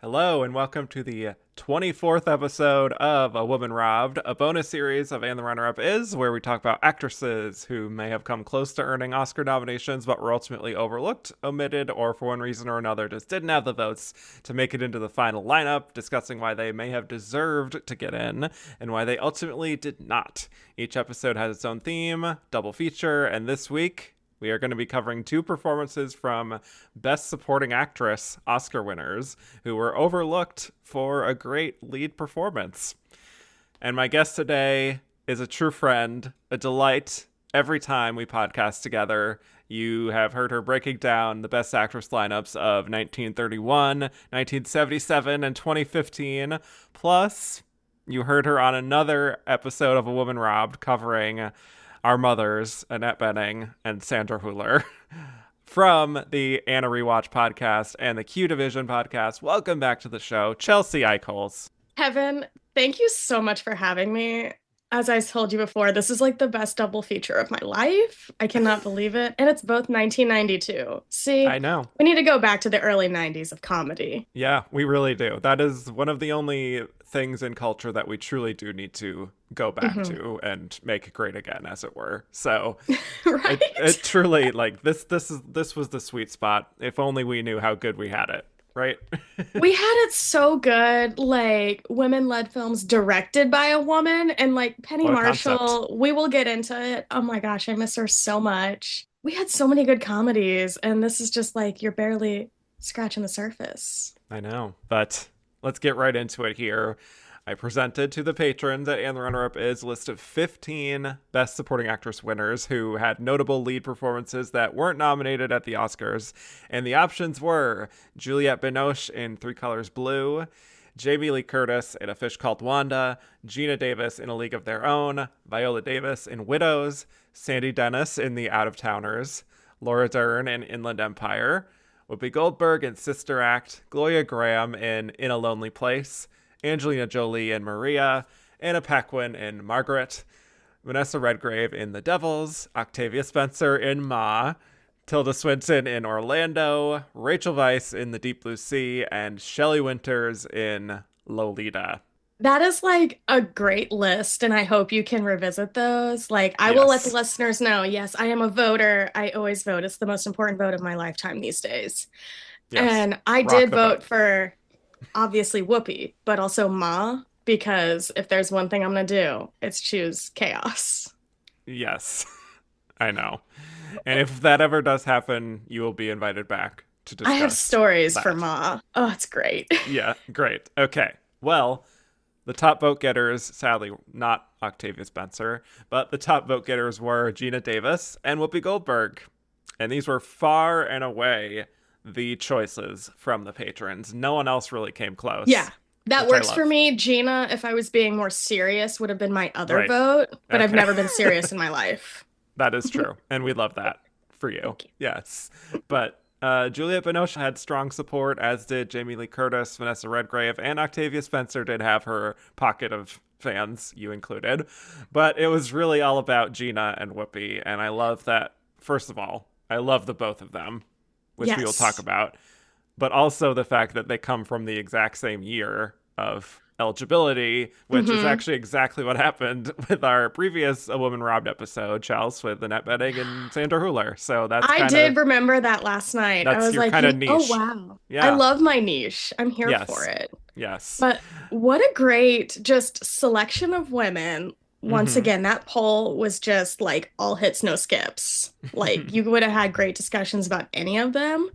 Hello, and welcome to the 24th episode of A Woman Robbed, a bonus series of And the Runner Up Is, where we talk about actresses who may have come close to earning Oscar nominations but were ultimately overlooked, omitted, or for one reason or another just didn't have the votes to make it into the final lineup, discussing why they may have deserved to get in and why they ultimately did not. Each episode has its own theme, double feature, and this week we are going to be covering two performances from Best Supporting Actress Oscar winners who were overlooked for a great lead performance. And my guest today is a true friend, a delight every time we podcast together. You have heard her breaking down the Best Actress lineups of 1931, 1977, and 2015. Plus, you heard her on another episode of A Woman Robbed covering our mothers, Annette Bening and Sandra Hüller, from the Anna Rewatch podcast and the Q Division podcast. Welcome back to the show, Chelsea Eichholz. Kevin, thank you so much for having me. As I told you before, this is like the best double feature of my life. I cannot believe it. And it's both 1992. See, I know. we need to go back to the early 90s of comedy. Yeah, we really do. That is one of the only things in culture that we truly do need to go back to and make great again, as it were. So Right? it truly, like, this was the sweet spot. If only we knew how good we had it, right? We had it so good, like women-led films directed by a woman, and like Penny What a concept. Marshall, we will get into it. Oh my gosh, I miss her so much. We had so many good comedies, and this is just like you're barely scratching the surface. I know, but let's get right into it here. I presented to the patrons at And the Runner-Up Is a list of 15 Best Supporting Actress winners who had notable lead performances that weren't nominated at the Oscars. And the options were Juliette Binoche in Three Colors Blue, Jamie Lee Curtis in A Fish Called Wanda, Geena Davis in A League of Their Own, Viola Davis in Widows, Sandy Dennis in The Out-of-Towners, Laura Dern in Inland Empire, Whoopi Goldberg in Sister Act, Gloria Graham in A Lonely Place, Angelina Jolie in Maria, Anna Paquin in Margaret, Vanessa Redgrave in The Devils, Octavia Spencer in Ma, Tilda Swinton in Orlando, Rachel Weisz in The Deep Blue Sea, and Shelley Winters in Lolita. That is like a great list, and I hope you can revisit those. Like, I will let the Yes. listeners know, yes, I am a voter. I always vote. It's the most important vote of my lifetime these days. Yes. And I Rock did the boat. vote for obviously Whoopi, but also Ma, because if there's one thing I'm gonna do, it's choose chaos. Yes. I know. And if that ever does happen, you will be invited back to I have discuss stories for that. Ma. Oh, it's great. Yeah, great. Okay. Well, the top vote getters, sadly, not Octavia Spencer, but the top vote getters were Geena Davis and Whoopi Goldberg. And these were far and away the choices from the patrons. No one else really came Yeah, close, that which I works for love. me. Gina, if I was being more serious, would have been my other Right. vote, but I've Okay. never been serious in my life. That is true. And we love that for you. Thank you. Yes. But Juliette Binoche had strong support, as did Jamie Lee Curtis, Vanessa Redgrave, and Octavia Spencer did have her pocket of fans, you included. But it was really all about Gina and Whoopi. And I love that, first of all, I love the both of them, which we will talk Yes. about. But also the fact that they come from the exact same year of eligibility, which is hmm actually exactly what happened with our previous A Woman Robbed episode, Chels, with Annette Bening and Sandra Hüller. So I did remember that last night. I that's was your like, kind of oh niche. wow. I Yeah. love my niche. I'm here for Yes. it. Yes. But what a great just selection of women. Once Mm-hmm. again, that poll was just like all hits, no skips. Like you would have had great discussions about any of them.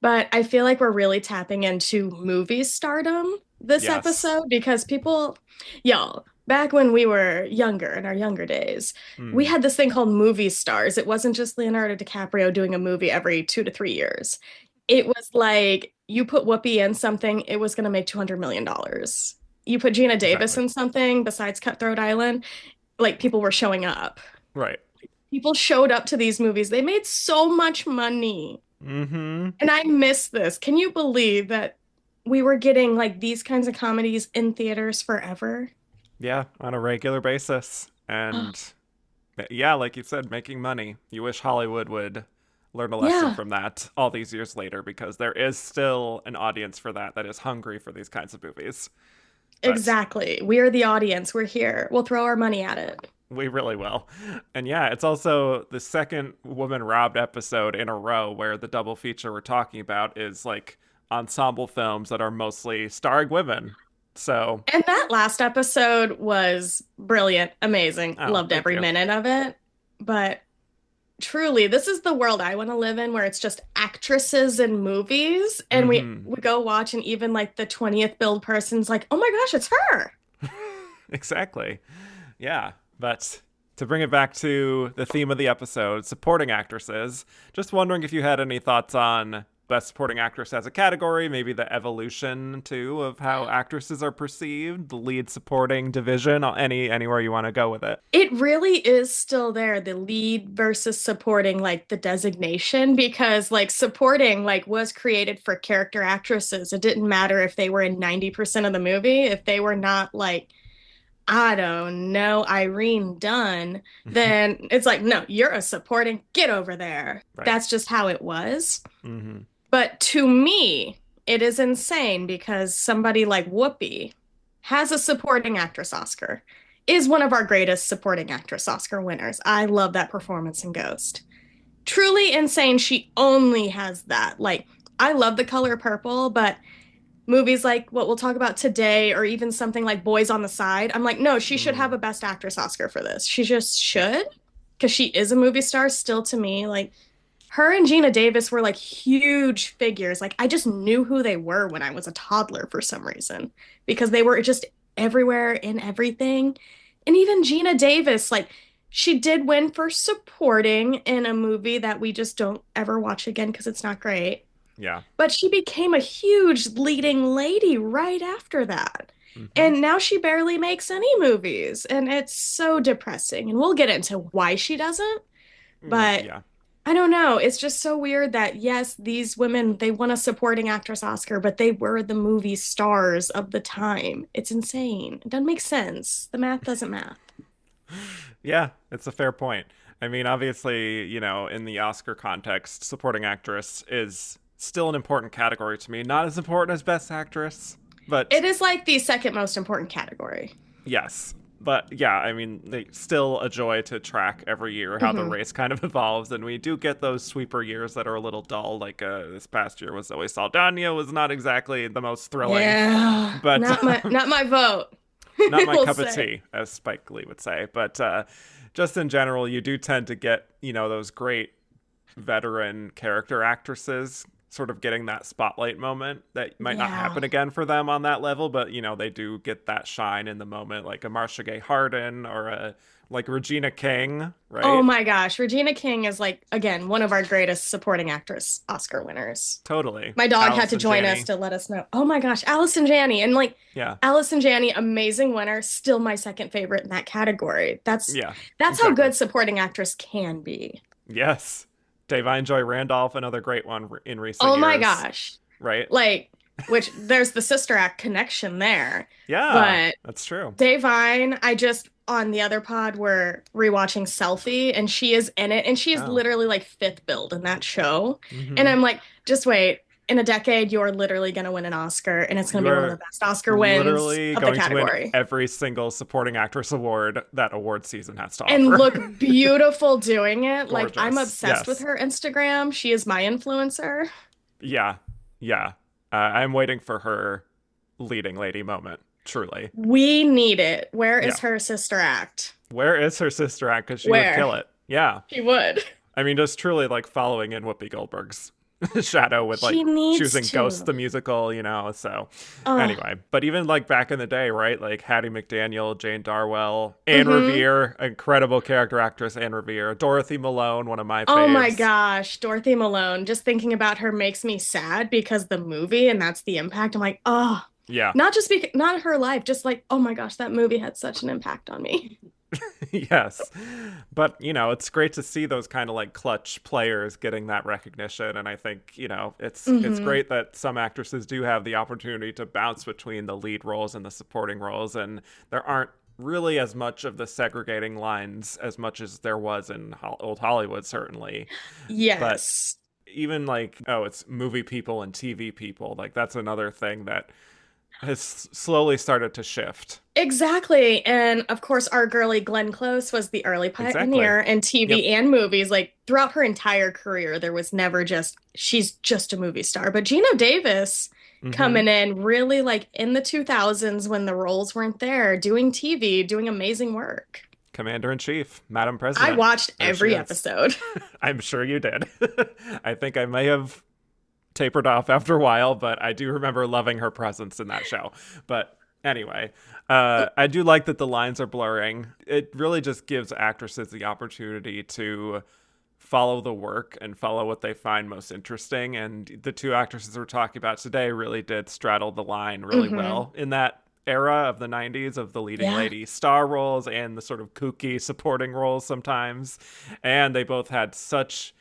But I feel like we're really tapping into movie stardom this Yes. episode because people, y'all, back when we were younger, in our younger days, we Mm. had this thing called movie stars. It wasn't just Leonardo DiCaprio doing a movie every 2 to 3 years. It was like you put Whoopi in something, it was going to make $200 million. You put Geena Davis Exactly. in something besides Cutthroat Island, like people were showing up. Right. People showed up to these movies. They made so much money. Mm-hmm. And I miss this. Can you believe that we were getting like these kinds of comedies in theaters forever? Yeah, on a regular basis. Oh, And yeah, like you said, making money. You wish Hollywood would learn a lesson Yeah, from that all these years later, because there is still an audience for that is hungry for these kinds of movies. But exactly. We are the audience. We're here. We'll throw our money at it. we really will. And yeah, it's also the second Woman Robbed episode in a row where the double feature we're talking about is like ensemble films that are mostly starring women. So, And that last episode was brilliant, amazing. oh, Loved thank every you. minute of it. But truly, this is the world I want to live in where it's just actresses in movies. And Mm-hmm. we go watch, and even like the 20th build person's like, oh my gosh, it's her. Exactly. Yeah. But to bring it back to the theme of the episode, supporting actresses, just wondering if you had any thoughts on Best Supporting Actress as a category, maybe the evolution too of how actresses are perceived, the lead supporting division, anywhere you want to go with it. It really is still there, the lead versus supporting, like the designation, because like supporting like was created for character actresses. It didn't matter if they were in 90% of the movie, if they were not like, I don't know, Irene Dunn, then it's like, no, you're a supporting, get over there. Right. That's just how it was. Mm-hmm. But to me, it is insane because somebody like Whoopi has a supporting actress Oscar, is one of our greatest supporting actress Oscar winners. I love that performance in Ghost. Truly insane. She only has that. Like, I love The Color Purple, but movies like what we'll talk about today, or even something like Boys on the Side, I'm like, no, she should have Mm. a Best Actress Oscar for this. She just Yeah. should, because she is a movie star still to me. Like, her and Geena Davis were like huge figures. Like, I just knew who they were when I was a toddler for some reason, because they were just everywhere in everything. And even Geena Davis, like, she did win for supporting in a movie that we just don't ever watch again because it's not great. Yeah. But she became a huge leading lady right after that. Mm-hmm. And now she barely makes any movies. And it's so depressing. And we'll get into why she doesn't. But Yeah. I don't know. It's just so weird that, yes, these women, they won a supporting actress Oscar, but they were the movie stars of the time. It's insane. It doesn't make sense. The math doesn't math. Yeah, it's a fair point. I mean, obviously, in the Oscar context, supporting actress is still an important category to me. Not as important as Best Actress, but It is like the second most important category. yes. But yeah, I mean, still a joy to track every year how the Hmm. race kind of evolves, and we do get those sweeper years that are a little dull. Like this past year was Zoe Saldana was not exactly the most thrilling, Yeah, but not my vote. not my We'll cup of say. tea, as Spike Lee would say. But just in general, you do tend to get those great veteran character actresses sort of getting that spotlight moment that might not Yeah. happen again for them on that level, but they do get that shine in the moment, like a Marcia Gay Harden or a like Regina King, Oh right? my gosh, Regina King is like, again, one of our greatest supporting actress Oscar winners. Totally. My dog had to Allison join us Janney. to let us know. Oh my gosh, Allison Janney. And like, Yeah. Allison Janney, amazing winner, still my second favorite in that category. That's Yeah. that's how Exactly. good supporting actress can be. Yes. Davine Joy Randolph, another great one in recent Oh my years, gosh. right? Like, which there's the Sister Act connection there. Yeah, But that's true. Davine, I just on the other pod we're rewatching Selfie, and she is in it, and she is Oh. literally like fifth build in that show. And Hmm. I'm like, just wait, in a decade you're literally gonna win an Oscar, and it's gonna You be one of the are best Oscar wins literally of the going to win category. every single supporting actress award that award season has to And offer. look beautiful doing it. Like, I'm Gorgeous. obsessed with Yes. her Instagram. She is my influencer. Yeah. Yeah. I'm waiting for her leading lady moment. Truly. We need it. Where Yeah. is her Sister Act? Where is her sister at? Because she would Where? kill it. Yeah. She would. I mean, just truly like following in Whoopi Goldberg's shadow with like She needs choosing Ghost to. the musical, so Oh, anyway, but even like back in the day, right, like Hattie McDaniel, Jane Darwell, Anne mm-hmm. Revere, incredible character actress Anne Revere, Dorothy Malone, one of my Oh my faves. gosh, Dorothy Malone. Just thinking about her makes me sad because the movie, and that's the impact. I'm like, oh, Yeah. not just because, not her life, just like, oh my gosh, that movie had such an impact on me. Yes, but it's great to see those kind of like clutch players getting that recognition, and I think it's Hmm. great that some actresses do have the opportunity to bounce between the lead roles and the supporting roles, and there aren't really as much of the segregating lines as much as there was in old Hollywood, certainly. But Yes. even like, oh, it's movie people and TV people. Like, that's another thing that has slowly started to shift. Exactly. And of course, our girly Glenn Close was the early Exactly. pioneer in Yep. TV and movies. Like throughout her entire career, there was never just, she's just a movie star. But Geena Davis Hmm. coming in really like in the 2000s when the roles weren't there, doing TV, doing amazing work. Commander in Chief, Madam I President. watched There she every is. episode. I'm sure you did. I think I may have tapered off after a while, but I do remember loving her presence in that show. But anyway, I do like that the lines are blurring. It really just gives actresses the opportunity to follow the work and follow what they find most interesting. And the two actresses we're talking about today really did straddle the line really Hmm. well in that era of the 90s of the leading Yeah. lady star roles and the sort of kooky supporting roles sometimes. And they both had such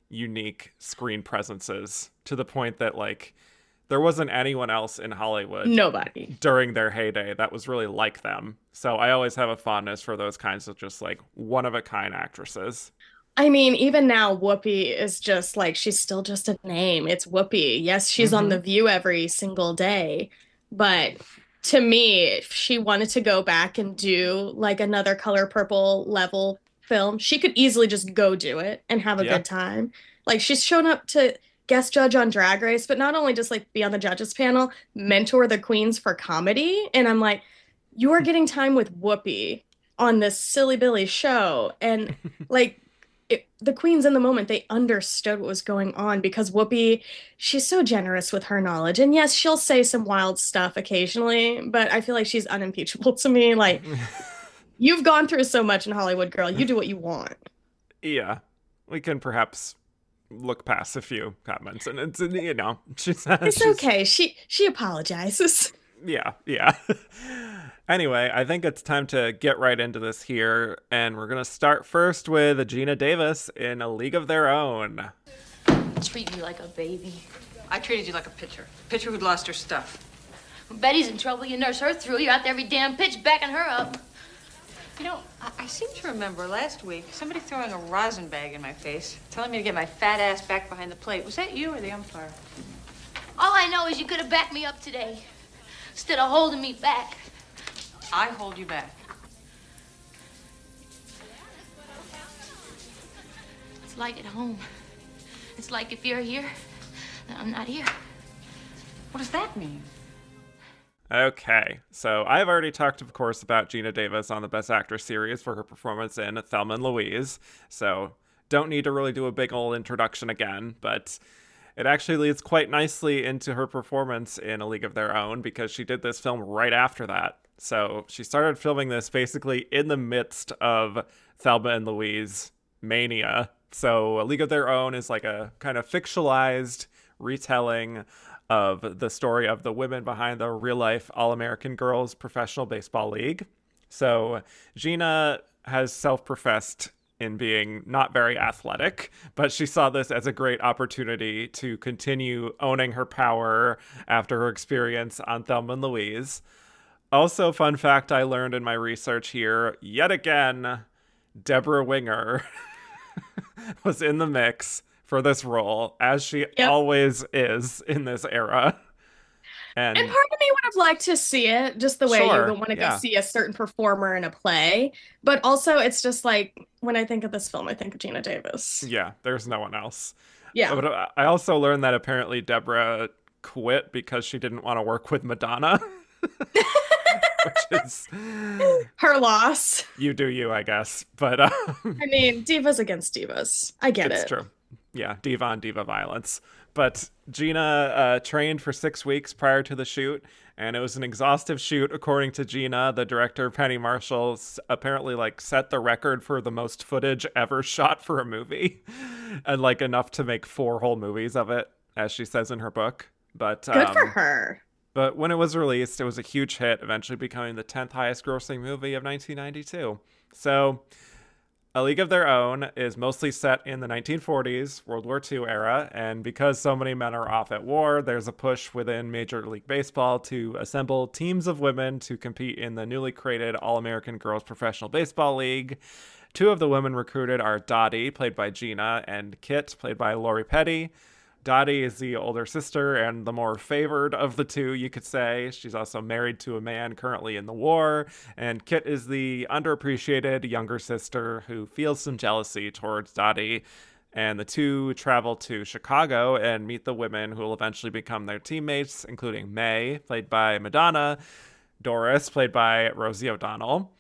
unique screen presences to the point that like there wasn't anyone else in Hollywood Nobody. during their heyday that was really like them. So I always have a fondness for those kinds of just like one of a kind actresses. I mean, even now, Whoopi is just like, she's still just a name. It's Whoopi. Yes, she's on Mm-hmm. The View every single day. But to me, if she wanted to go back and do like another Color Purple level film, she could easily just go do it and have a Yeah. good time. Like, she's shown up to guest judge on Drag Race, but not only just like be on the judges panel, mentor the queens for comedy. And I'm like, you are getting time with Whoopi on this silly Billy show. And like, the queens in the moment, they understood what was going on because Whoopi, she's so generous with her knowledge. And yes, she'll say some wild stuff occasionally, but I feel like she's unimpeachable to me. Like, you've gone through so much in Hollywood, girl. You do what you want. Yeah. We can perhaps look past a few comments and it's you know, It's she's okay. She apologizes. yeah, yeah. Anyway, I think it's time to get right into this here, and we're gonna start first with Geena Davis in A League of Their Own. Treat me like a baby. I treated you like a pitcher who'd lost her stuff. When Betty's in trouble, you nurse her through. You're out there every damn pitch backing her up. You know, I seem to remember last week somebody throwing a rosin bag in my face, telling me to get my fat ass back behind the plate. Was that you or the umpire? All I know is you could have backed me up today instead of holding me back. I hold you back. It's like at home. It's like if you're here, then I'm not here. What does that mean? Okay, so I've already talked, of course, about Geena Davis on the Best Actress series for her performance in Thelma and Louise, so don't need to really do a big old introduction again, but it actually leads quite nicely into her performance in A League of Their Own because she did this film right after that. So she started filming this basically in the midst of Thelma and Louise mania. So A League of Their Own is like a kind of fictionalized retelling of the story of the women behind the real life All American Girls Professional Baseball League. So Geena has self professed in being not very athletic, but she saw this as a great opportunity to continue owning her power after her experience on Thelma and Louise. Also, fun fact I learned in my research here yet again, Deborah Winger was in the mix for this role, as she Yep. always is in this era. And And part of me would have liked to see it just the way you would sure, want to go yeah, see a certain performer in a play. But also, it's just like when I think of this film, I think of Geena Davis. yeah, there's no one else. Yeah. But I also learned that apparently Deborah quit because she didn't want to work with Madonna, which is Her loss. you do you, I guess. But I mean, divas against divas. I get it's it. true. Yeah, diva on diva violence. But Geena trained for 6 weeks prior to the shoot, and it was an exhaustive shoot, according to Geena. The director, Penny Marshall, apparently like set the record for the most footage ever shot for a movie, and like enough to make 4 whole movies of it, as she says in her book. But Good for her. but when it was released, it was a huge hit, eventually becoming the 10th highest grossing movie of 1992. So A League of Their Own is mostly set in the 1940s, World War II era, and because so many men are off at war, there's a push within Major League Baseball to assemble teams of women to compete in the newly created All-American Girls Professional Baseball League. Two of the women recruited are Dottie, played by Geena, and Kit, played by Lori Petty. Dottie is the older sister and the more favored of the two, you could say. She's also married to a man currently in the war. And Kit is the underappreciated younger sister who feels some jealousy towards Dottie. And the two travel to Chicago and meet the women who will eventually become their teammates, including May, played by Madonna, Doris, played by Rosie O'Donnell,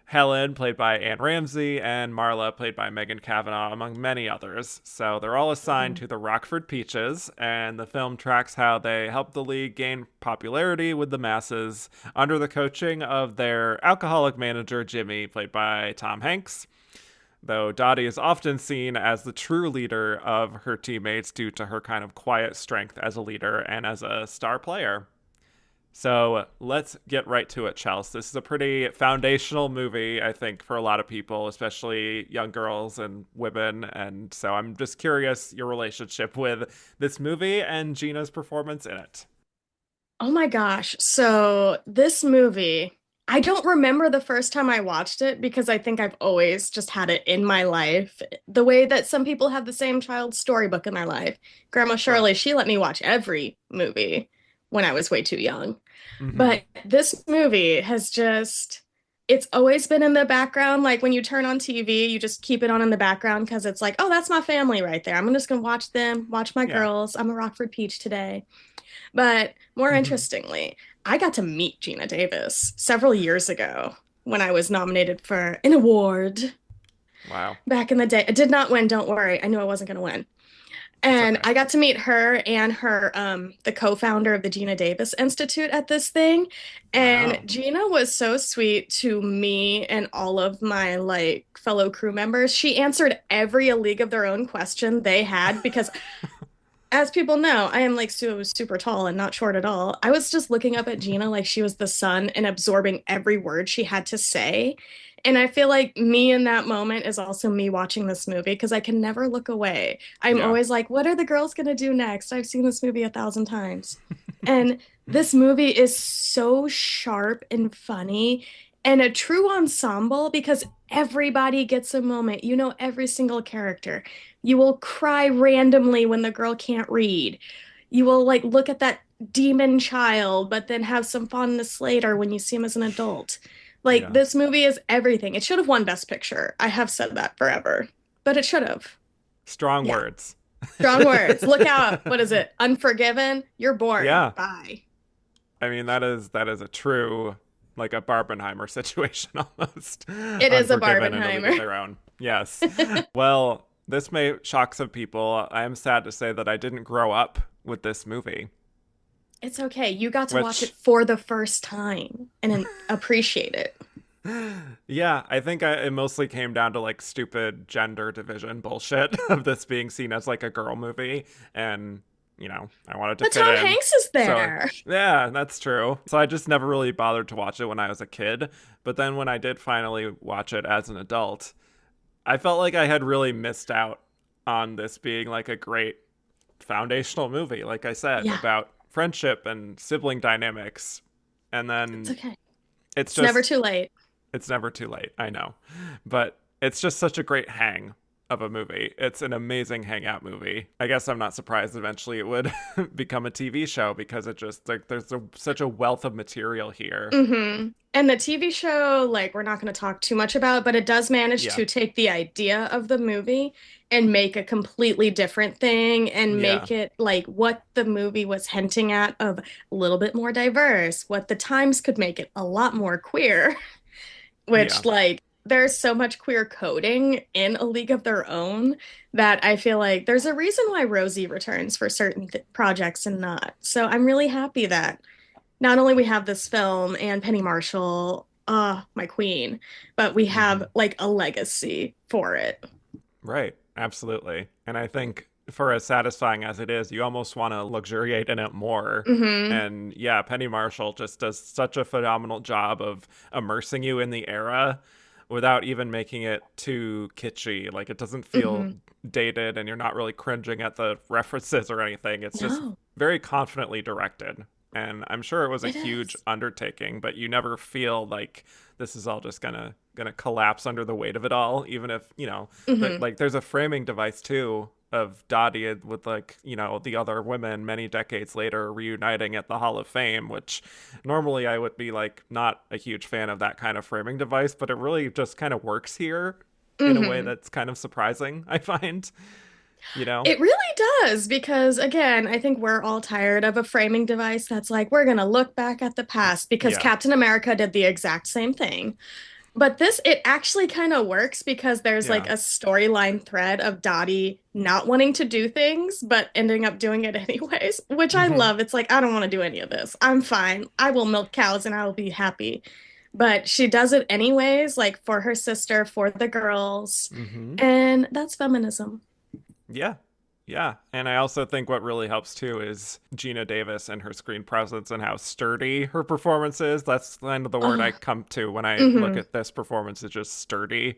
Helen, played by Anne Ramsey, and Marla, played by Megan Cavanaugh, among many others. So they're all assigned to the Rockford Peaches, and the film tracks how they help the league gain popularity with the masses under the coaching of their alcoholic manager, Jimmy, played by Tom Hanks. Though Dottie is often seen as the true leader of her teammates due to her kind of quiet strength as a leader and as a star player. So let's get right to it, Chelsea. This is a pretty foundational movie, I think, for a lot of people, especially young girls and women. And so I'm just curious your relationship with this movie and Geena's performance in it. Oh my gosh. So this movie, I don't remember the first time I watched it because I think I've always just had it in my life. The way that some people have the same child's storybook in their life. Grandma Shirley, she let me watch every movie when I was way too young. Mm-hmm. But this movie has just, it's always been in the background. Like when you turn on TV, you just keep it on in the background because it's like, oh, that's my family right there. I'm just going to watch them, watch my girls. I'm a Rockford Peach today. But more interestingly, I got to meet Geena Davis several years ago when I was nominated for an award. Wow. Back in the day. I did not win, don't worry. I knew I wasn't going to win. And okay. I got to meet her and her, the co-founder of the Geena Davis Institute at this thing. And Wow. Geena was so sweet to me and all of my like fellow crew members. She answered every A League of Their Own question they had because as people know, I am like super tall and not short at all. I was just looking up at Geena like she was the sun and absorbing every word she had to say. And I feel like me in that moment is also me watching this movie because I can never look away. I'm always like, what are the girls going to do next? I've seen this movie 1,000 times. And this movie is so sharp and funny and a true ensemble because everybody gets a moment. You know, every single character. You will cry randomly when the girl can't read. You will like look at that demon child, but then have some fondness later when you see him as an adult. Like, this movie is everything. It should have won Best Picture. I have said that forever, but it should have. Strong words. Strong words. Look out. What is it? Unforgiven? You're bored. Yeah. Bye. I mean, that is a true, like a Barbenheimer situation almost. It is a Unforgiven and A League of Barbenheimer. Their Own. Yes. Well, this may shock some people. I am sad to say that I didn't grow up with this movie. It's okay. You got to watch it for the first time and appreciate it. Yeah, I think it mostly came down to like stupid gender division bullshit of this being seen as like a girl movie. And, you know, I wanted to But fit Tom in. Hanks is there. So, yeah, that's true. So I just never really bothered to watch it when I was a kid. But then when I did finally watch it as an adult, I felt like I had really missed out on this being like a great foundational movie, like I said, about friendship and sibling dynamics. And then it's okay. It's just never too late. It's never too late, I know. But it's just such a great hang of a movie. It's an amazing hangout movie. I guess I'm not surprised eventually it would become a TV show because it just like there's such a wealth of material here. Mm-hmm. And the TV show, like, we're not going to talk too much about, but it does manage to take the idea of the movie and make a completely different thing and make it like what the movie was hinting at of a little bit more diverse, what the times could make it a lot more queer, which like there's so much queer coding in A League of Their Own that I feel like there's a reason why Rosie returns for certain projects and not. So I'm really happy that not only we have this film and Penny Marshall, my queen, but we have like a legacy for it. Right. Absolutely. And I think for as satisfying as it is, you almost want to luxuriate in it more. Mm-hmm. And yeah, Penny Marshall just does such a phenomenal job of immersing you in the era without even making it too kitschy. Like, it doesn't feel dated, and you're not really cringing at the references or anything. It's just No, very confidently directed. And I'm sure it was a it huge is. undertaking, but you never feel like this is all just gonna collapse under the weight of it all, even if, like, there's a framing device too of Dottie with, like, the other women many decades later reuniting at the Hall of Fame, which normally I would be like not a huge fan of that kind of framing device, but it really just kind of works here in a way that's kind of surprising, I find, you know? It really does because, again, I think we're all tired of a framing device that's like, we're going to look back at the past because Yeah. Captain America did the exact same thing. But this, it actually kind of works because there's like Yeah. a storyline thread of Dottie not wanting to do things, but ending up doing it anyways, which I Hmm. love. It's like, I don't want to do any of this. I'm fine. I will milk cows and I will be happy. But she does it anyways, like for her sister, for the girls. Hmm. And that's feminism. Yeah. Yeah. And I also think what really helps too is Geena Davis and her screen presence and how sturdy her performance is. That's kind of the word I Oh, come to when I look hmm. at this performance, is just sturdy.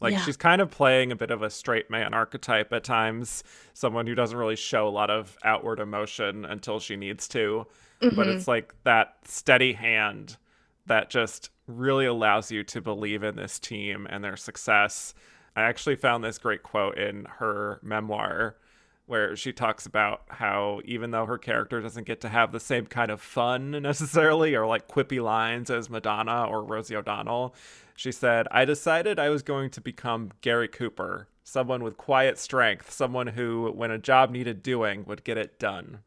Like, Yeah. she's kind of playing a bit of a straight man archetype at times, someone who doesn't really show a lot of outward emotion until she needs to. But Hmm. it's like that steady hand that just really allows you to believe in this team and their success. I actually found this great quote in her memoir where she talks about how even though her character doesn't get to have the same kind of fun necessarily or like quippy lines as Madonna or Rosie O'Donnell, she said, I decided I was going to become Gary Cooper, someone with quiet strength, someone who, when a job needed doing, would get it done.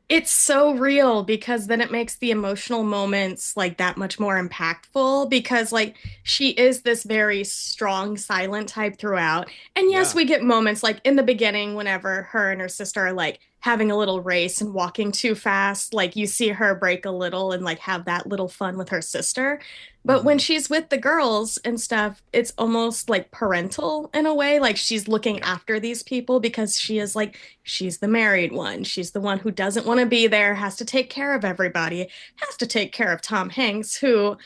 It's so real because then it makes the emotional moments like that much more impactful because like she is this very strong silent type throughout. And yes, Yeah. we get moments like in the beginning whenever her and her sister are like having a little race and walking too fast, like you see her break a little and like have that little fun with her sister. But when Hmm. she's with the girls and stuff, it's almost like parental in a way, like she's looking Yeah. after these people because she is like she's the married one. She's the one who doesn't want to be there, has to take care of everybody, has to take care of Tom Hanks, who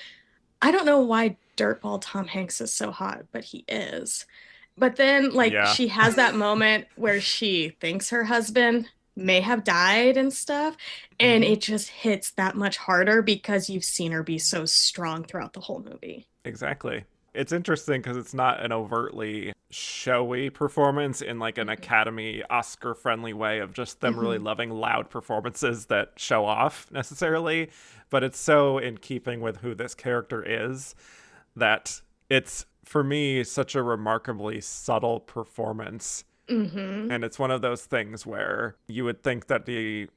I don't know why dirtball Tom Hanks is so hot, but he is. But then, like, Yeah. she has that moment where she thinks her husband may have died and stuff, and Hmm. it just hits that much harder because you've seen her be so strong throughout the whole movie. Exactly. It's interesting because it's not an overtly showy performance in like an Academy Oscar friendly way of just them really Hmm. loving loud performances that show off necessarily. But it's so in keeping with who this character is that it's, for me, such a remarkably subtle performance. Hmm. And it's one of those things where you would think that the,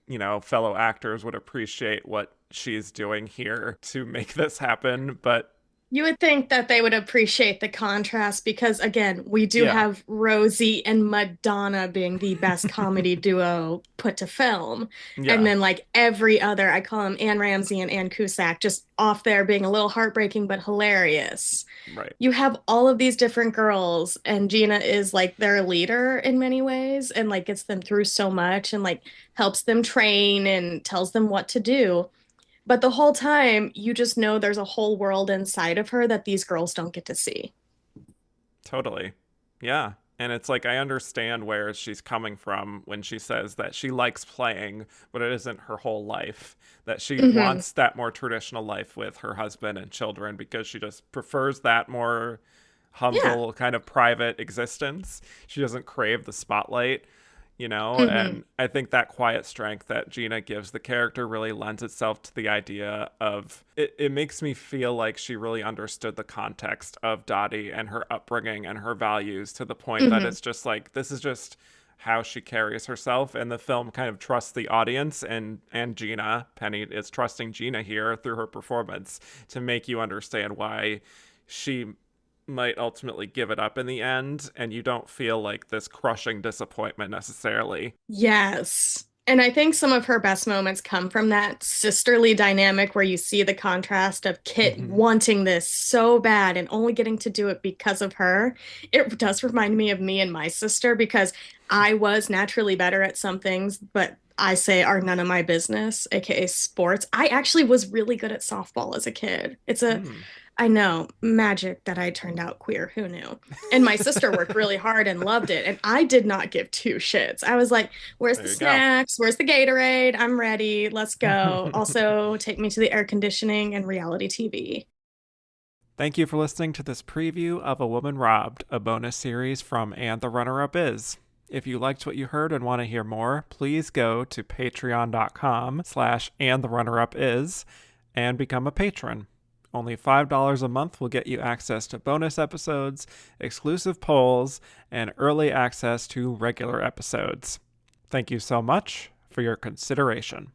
fellow actors would appreciate what she's doing here to make this happen. But You would think that they would appreciate the contrast because, again, we do yeah. have Rosie and Madonna being the best comedy duo put to film. And Yeah. then, like, every other, I call them Anne Ramsey and Anne Cusack, just off there being a little heartbreaking but hilarious. Right. You have all of these different girls, and Gina is like their leader in many ways and, like, gets them through so much and, like, helps them train and tells them what to do. But the whole time, you just know there's a whole world inside of her that these girls don't get to see. Totally. Yeah. And it's like, I understand where she's coming from when she says that she likes playing, but it isn't her whole life. That she Hmm. wants that more traditional life with her husband and children because she just prefers that more Yeah. humble, kind of private existence. She doesn't crave the spotlight. Hmm. And I think that quiet strength that Gina gives the character really lends itself to the idea of it makes me feel like she really understood the context of Dottie and her upbringing and her values to the point that Hmm. it's just like, this is just how she carries herself, and the film kind of trusts the audience, and Gina Penny is trusting Gina here through her performance to make you understand why she might ultimately give it up in the end, and you don't feel like this crushing disappointment necessarily. Yes. And I think some of her best moments come from that sisterly dynamic where you see the contrast of Kit Hmm. wanting this so bad and only getting to do it because of her. It does remind me and my sister because I was naturally better at some things, but I say are none of my business, aka sports. I actually was really good at softball as a kid. It's a Mm. I know, magic that I turned out queer. Who knew? And my sister worked really hard and loved it. And I did not give two shits. I was like, where's There the you snacks? Where's the Gatorade? I'm ready. Let's go. Also, take me to the air conditioning and reality TV. Thank you for listening to this preview of A Woman Robbed, a bonus series from And the Runner-Up Is. If you liked what you heard and want to hear more, please go to patreon.com/andtherunnerup.is and become a patron. Only $5 a month will get you access to bonus episodes, exclusive polls, and early access to regular episodes. Thank you so much for your consideration.